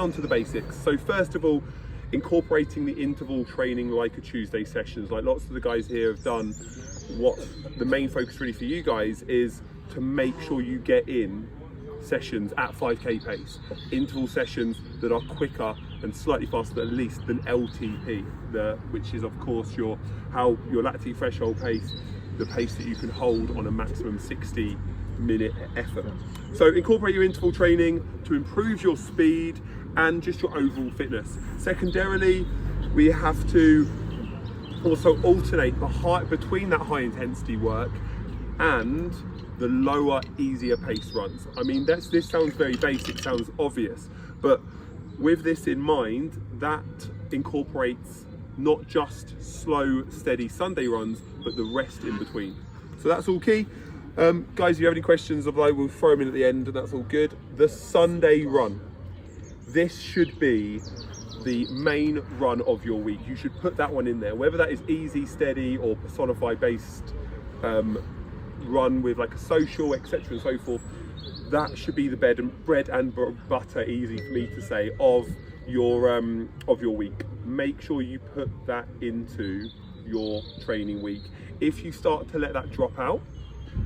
down to the basics. So first of all, incorporating the interval training like a Tuesday sessions, like lots of the guys here have done. What the main focus really for you guys is to make sure you get in sessions at 5k pace, interval sessions that are quicker and slightly faster at least than LTP, which is of course your lactate threshold pace, the pace that you can hold on a maximum 60-minute effort. So incorporate your interval training to improve your speed and just your overall fitness. Secondarily, we have to also alternate between that high intensity work and the lower, easier pace runs. I mean, this sounds very basic, sounds obvious, but with this in mind, that incorporates not just slow, steady Sunday runs, but the rest in between. So that's all key. Guys, if you have any questions, I will throw them in at the end, and that's all good. The Sunday run. This should be the main run of your week. You should put that one in there, whether that is easy, steady, or Personify based run with like a social, etc. and so forth. That should be the bread and butter, easy for me to say, of your week. Make sure you put that into your training week. If you start to let that drop out,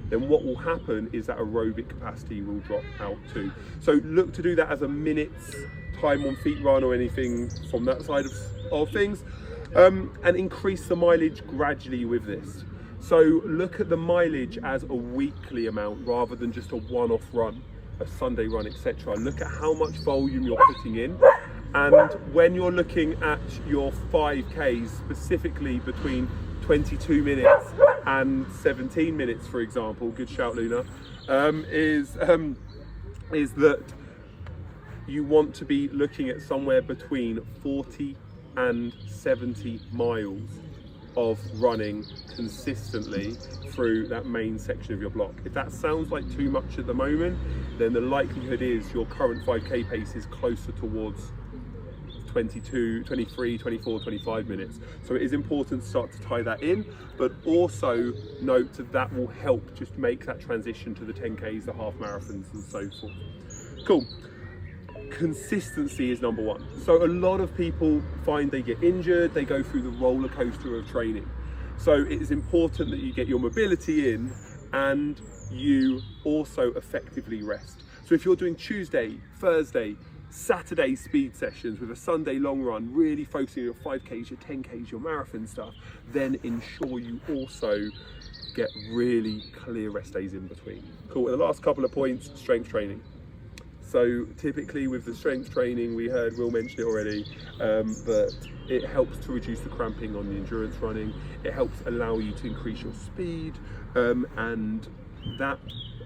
then what will happen is that aerobic capacity will drop out too. So look to do that as a minute's time on feet run or anything from that side of things, and increase the mileage gradually with this. So look at the mileage as a weekly amount rather than just a one-off run, a Sunday run, etc. Look at how much volume you're putting in, and when you're looking at your 5Ks, specifically between 22 minutes and 17 minutes, for example, good shout Luna, is that you want to be looking at somewhere between 40 and 70 miles of running consistently through that main section of your block. If that sounds like too much at the moment, then the likelihood is your current 5k pace is closer towards 22, 23, 24, 25 minutes. So it is important to start to tie that in, but also note that will help just make that transition to the 10Ks, the half marathons and so forth. Cool. Consistency is number one. So a lot of people find they get injured, they go through the roller coaster of training. So it is important that you get your mobility in and you also effectively rest. So if you're doing Tuesday, Thursday, Saturday speed sessions with a Sunday long run, really focusing on your 5Ks, your 10Ks, your marathon stuff, then ensure you also get really clear rest days in between. Cool, and the last couple of points, strength training. So typically with the strength training, we heard Will mention it already, but it helps to reduce the cramping on the endurance running. It helps allow you to increase your speed, and that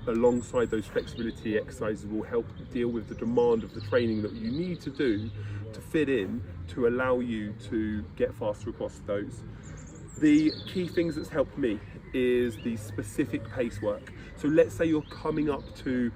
alongside those flexibility exercises will help deal with the demand of the training that you need to do to fit in to allow you to get faster across those. The key things that's helped me is the specific pace work. So let's say you're coming up to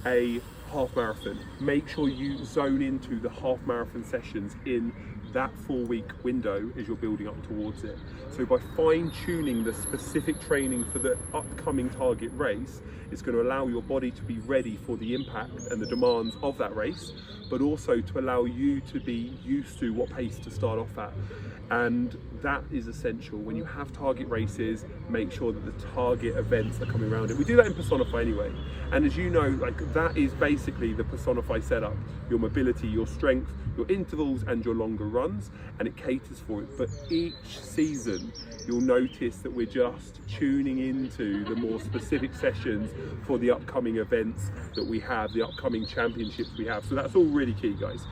a half marathon, make sure you zone into the half marathon sessions in that 4-week window as you're building up towards it. So by fine-tuning the specific training for the upcoming target race, it's going to allow your body to be ready for the impact and the demands of that race, but also to allow you to be used to what pace to start off at. And that is essential. When you have target races, make sure that the target events are coming around it. We do that in Personify anyway. And as you know, like that is basically the Personify setup. Your mobility, your strength, your intervals and your longer runs, and it caters for it. But each season, you'll notice that we're just tuning into the more specific sessions for the upcoming events that we have, the upcoming championships we have. So that's all really key, guys.